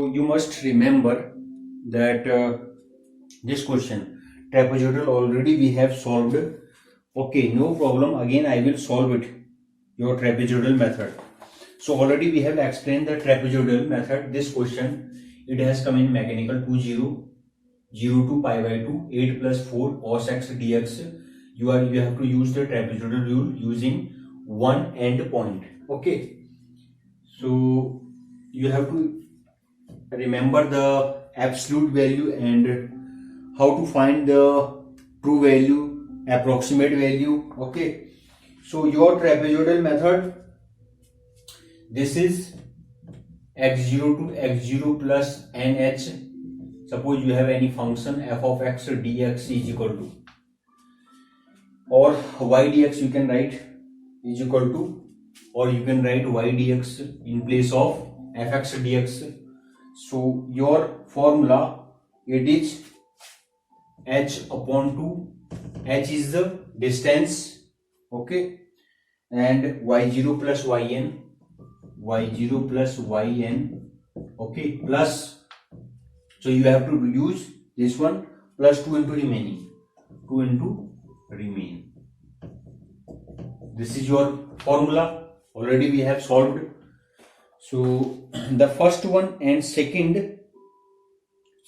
So you must remember that this question trapezoidal already we have solved. Okay, no problem. Again, I will solve it. Your trapezoidal method. So already we have explained the trapezoidal method. This question it has come in mechanical 0 to pi by 2 8 plus 4 cos x dx. You have to use the trapezoidal rule using one end point. Okay. So you have to remember the absolute value and how to find the true value, approximate value. Okay. So your trapezoidal method, this is x0 to x0 plus nh. Suppose you have any function f of x dx is equal to, or y dx you can write is equal to, or you can write y dx in place of fx dx. So your formula, it is h upon 2. H is the distance, okay, and y0 plus yn, okay, plus, so you have to use this one plus 2 into remaining, this is your formula. Already we have solved. So the first one and second,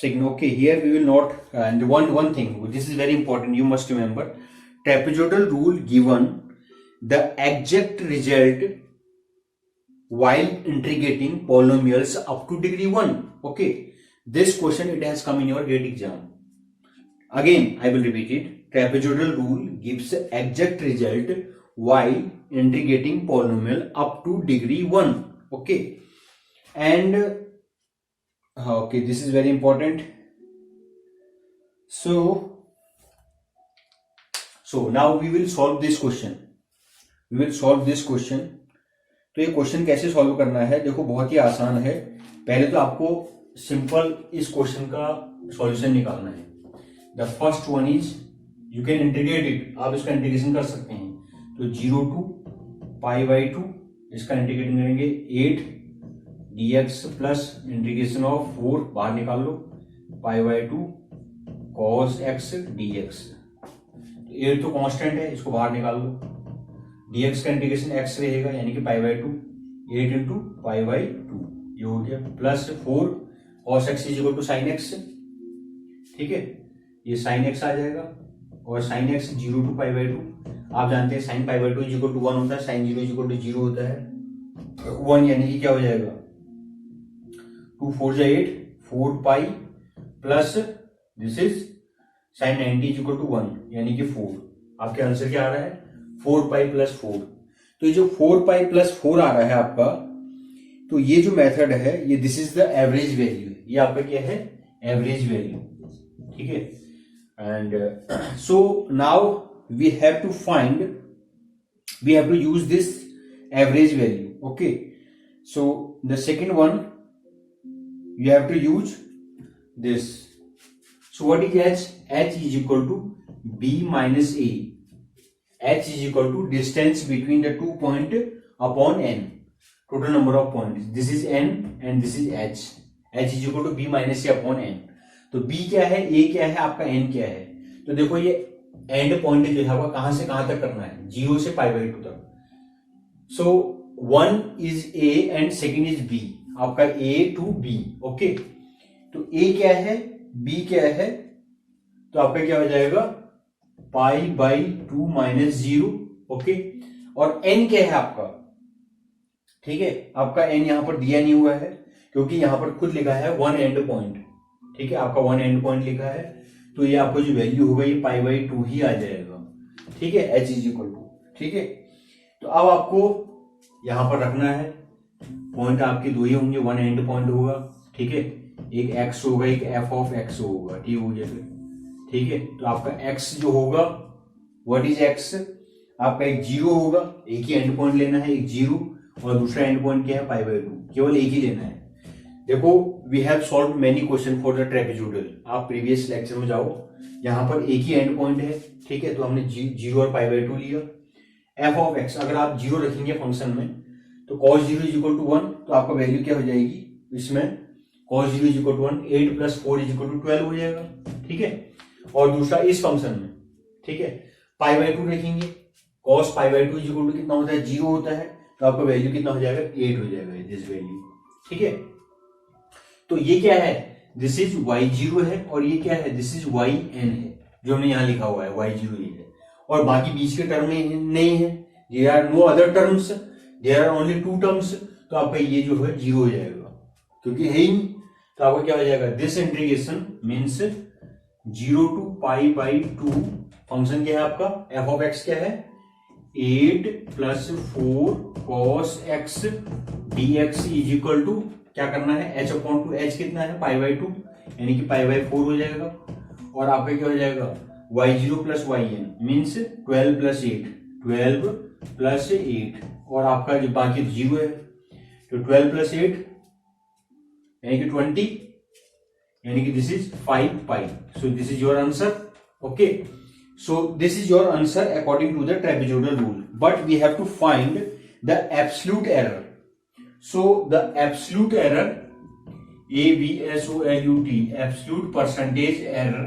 okay, here we will not, and one thing, this is very important, you must remember, trapezoidal rule given the exact result while integrating polynomials up to degree 1. Okay, this question it has come in your GATE exam. Again I will repeat it. Trapezoidal rule gives exact result while integrating polynomial up to degree 1. Okay, and okay, this is very important. So now we will solve this question. तो ये question कैसे solve करना है, देखो बहुत ही आसान है. पहले तो आपको सिंपल इस क्वेश्चन का सॉल्यूशन निकालना है. The first one is, you can integrate it, आप इसका इंटीग्रेशन कर सकते हैं. तो 0 टू पाई बाई 2 इसका इंटीग्रेशन करेंगे 8 dx प्लस इंटीग्रेशन ऑफ 4 बाहर निकाल लो, पाई बाई 2 cos x dx. 8 तो कांस्टेंट है, इसको बाहर निकाल लो. dx का इंटीग्रेशन x रहेगा यानी कि pi by 2, 8 into pi by 2 ये हो गया, plus 4 cos x is equal to sine x. ठीक है, ये साइन x आ जाएगा, और sine x 0 to pi by 2 आप जानते हैं sine pi by 2 is equal to 1 होता है, साइन 0 इज इक्वल टू 0 होता है. 1 यानी कि क्या हो जाएगा, 2 4 जा 8 4 pi plus this is sine 90 is equal to 1 यानी कि 4. आपके आंसर क्या आ रहा है, 4 पाई प्लस 4. तो ये जो 4 पाई प्लस 4 आ रहा है आपका, तो ये जो मेथड है ये this is the average value, ये आपका क्या है, एवरेज वैल्यू. ठीक है, and so now we have to use this average value. Okay, so the second one you have to use this. So what is h? H is equal to b minus a. H is equal to distance between the 2 point upon n, total number of points. This is n and this is h. H is equal to b minus a upon n. तो b क्या है, a क्या है, आपका n क्या है. तो देखो ये एंड पॉइंट जो है आपका कहां से कहां तक करना है, 0 से पाई बाई 2 तक. सो 1 is a and second is b, आपका a टू b. ओके, तो a क्या है, b क्या है, तो आपका क्या हो जाएगा, पाई बाई 2 माइनस 0. ओके, और n क्या है आपका. ठीक है, आपका n यहां पर दिया नहीं हुआ है क्योंकि यहां पर खुद लिखा है 1 एंड पॉइंट. ठीक है, आपका 1 एंड पॉइंट लिखा है, तो ये आपको जो वैल्यू होगा ये पाई बाई 2 ही आ जाएगा. ठीक है, h इज इक्वल टू. ठीक है, तो अब आपको यहां पर रखना है, पॉइंट आपके 2 ही होंगे, 1 एंड पॉइंट होगा. ठीक है, एक x होगा, एक f ऑफ x होगा. ठीक हो गया फिर. ठीक है, तो आपका x जो होगा, व्हाट इज x, आपका एक 0 होगा, एक ही एंड पॉइंट लेना है, एक 0, और दूसरा एंड पॉइंट क्या है, पाई बाई 2, केवल एक ही लेना है. देखो we have solve many question for the trapezoidal. आप प्रीवियस लेक्चर में जाओ, यहाँ पर एक ही एंड पॉइंट है. ठीक है, तो हमने 0 और पाई बाई 2 लिया. f ऑफ x अगर आप 0 रखेंगे फंक्शन में, तो cos 0 इज इक्वल टू 1, तो आपका वैल्यू क्या हो जाएगी इसमें, cos 0 is equal to 1, 8 plus 4 is equal to 12 हो जाएगा, ठीक है। और दूसरा इस फंक्शन में, ठीक है, पाई बाई 2 रखेंगे, cos pi by 2 is equal to कितना होता है, 0 होता है, तो आपका वैल्यू कितना हो जाएगा, 8 हो जाएगा दिस वैल्यू, ठीक है। तो ये क्या है, दिस इज y0 है, और ये क्या है, दिस इज yn है, जो हमने यहां लिखा हुआ है y0 ये है, और बाकी बीच के टर्म नहीं है, there are no other terms, there are only 2 terms, तो आपका ये जो है 0 हो जाएगा, क्योंकि है ही नहीं, तो आपका क्या हो जाएगा, this integration means 0 to pi by 2, function क्या है आपका, एफ ऑफ एक्स क्या है, 8 plus 4 cos X D X is equal to, क्या करना है, h अपॉन टू, h कितना है, पाई बाई 2, यानी कि पाई बाई 4 हो जाएगा, और आपका क्या हो जाएगा, y0 plus yn means 12 plus 8, 12 plus 8, और आपका जो बाकी 0 है, तो 12 प्लस 8 यानी कि 20, यानी कि this is 5 pi, so this is your answer, okay. So this is your answer according to the trapezoidal rule, but we have to find the absolute error. So the absolute error, ABSOLUT, absolute percentage error,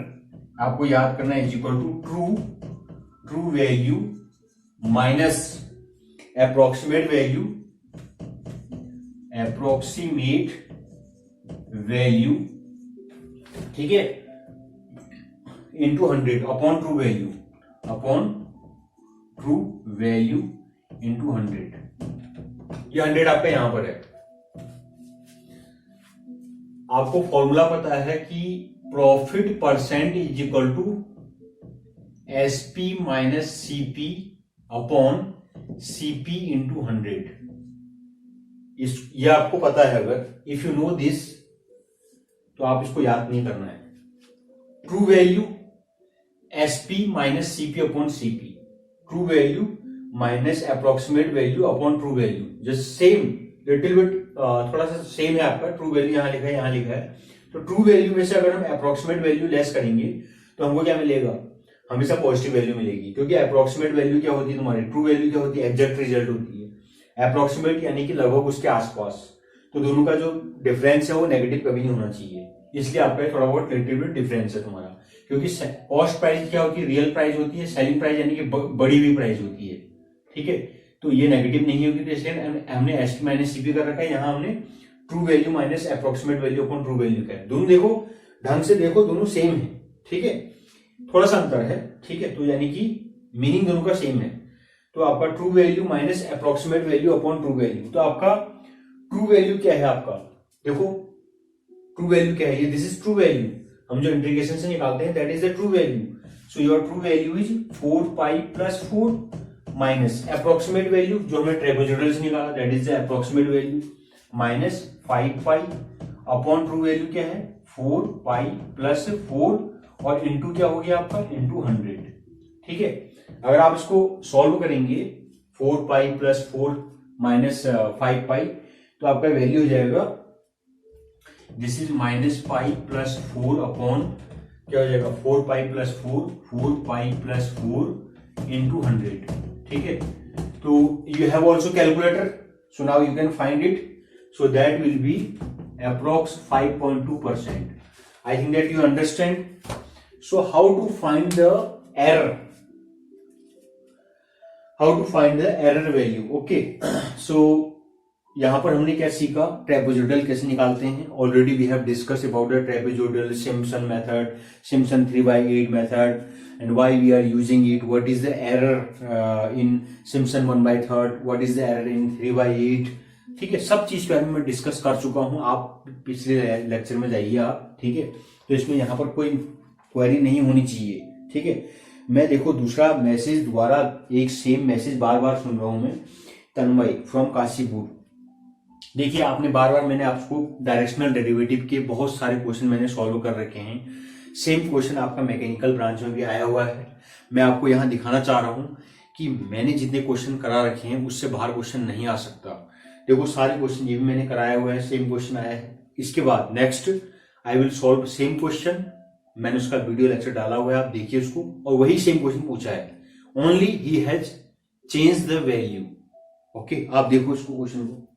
आपको याद करना है, is equal to true value minus approximate value, ठीक है, into 100 upon true value into 100. ये 100 आपका यहां पर है. आपको फॉर्मूला पता है कि profit percent is equal to SP minus CP upon CP into 100. ये आपको पता है. अगर इफ यू नो दिस तो आप इसको याद नहीं करना है. True value SP minus CP upon CP, true value minus approximate value upon true value, just same little bit थोड़ा सा सेम है आपका. ट्रू वैल्यू यहां लिखा है, यहां लिखा है. तो ट्रू वैल्यू में से अगर हम अप्रोक्सीमेट वैल्यू लेस करेंगे तो हमको क्या मिलेगा, हमेशा पॉजिटिव वैल्यू मिलेगी. क्योंकि अप्रोक्सीमेट वैल्यू क्या होती है तुम्हारी, ट्रू वैल्यू क्या होती है, एग्जैक्ट रिजल्ट होती है. अप्रोक्सीमेट यानी कि लगभग उसके आसपास. तो दोनों का जो डिफरेंस है वो नेगेटिव कभी नहीं होना चाहिए. इसलिए आपका थोड़ा बहुत लिटिल बिट डिफरेंस है तुम्हारा. क्योंकि कॉस्ट प्राइस क्या होती है, रियल प्राइस होती है, सेलिंग प्राइस यानी कि बड़ी हुई प्राइस होती है. ठीक है, तो ये नेगेटिव नहीं होगी. तो इसलिए हमने एसपी माइनस सीपी कर रखा है. यहां हमने true value minus approximate value upon true value का है. दोनों देखो ढंग से देखो, दोनों सेम है. ठीक है, थोड़ा सा अंतर है. ठीक है, तो यानी कि मीनिंग दोनों का सेम है. तो आपका true value minus approximate value upon true value. तो आपका ट्रू वैल्यू क्या है, आपका देखो ट्रू वैल्यू क्या है, ये दिस इज ट्रू वैल्यू. हम जो इंटीग्रेशन से निकालते हैं that is the true value. So your true value is 4 pi plus 4 minus approximate value जो हमने ट्रेपेजोइडल से निकाला that is the approximate value minus 5 pi upon true value क्या है 4 पाई प्लस 4 और इंटू क्या हो गया आपका इंटू 100. ठीक है, अगर आप इसको सॉल्व करेंगे 4 पाई प्लस 4 माइनस 5 पाई तो आपका वैल्यू हो जाएगा this is minus pi plus 4 upon क्या हो जाएगा 4 pi plus 4 pi plus 4 into 100. ठीक है, तो you have also calculator, so now you can find it. So that will be approx 5.2%. I think that you understand. So how to find the error? How to find the error value? Okay. So यहां पर हमने क्या सीखा, trapezoidal कैसे निकालते हैं. Already we have discuss about the trapezoidal, Simpson method, Simpson 3/8 method and why we are using it, what is the error in Simpson 1/3, what is the error in 3/8. ठीक है, सब चीज पे मैं डिस्कस कर चुका हूं. आप पिछले लेक्चर में जाइए आप. ठीक है, तो इसमें यहां पर कोई क्वेरी नहीं होनी चाहिए. ठीक है, मैं देखो दूसरा मैसेज दोबारा एक सेम मैसेज बार बार सुन रहा हूं मैं. तन्मय फ्रॉम काशीपुर. देखिए आपने बार बार मैंने आपको डायरेक्शनल डेरिवेटिव के बहुत सारे क्वेश्चन मैंने सॉल्व कर रखे हैं. सेम क्वेश्चन आपका मैकेनिकल ब्रांच में भी आया हुआ है. मैं आपको यहां दिखाना चाह रहा हूं कि मैंने जितने क्वेश्चन करा रखे हैं उससे बाहर क्वेश्चन नहीं आ सकता. देखो सारे क्वेश्चन ये भी मैंने कराया हुआ है, सेम क्वेश्चन आया है. इसके बाद next I will solve same question. मैंने उसका वीडियो लेक्चर डाला हुआ है, आप देखिए उसको. और वही सेम क्वेश्चन पूछा है, only he has change the value. Okay, आप देखो इसको क्वेश्चन को.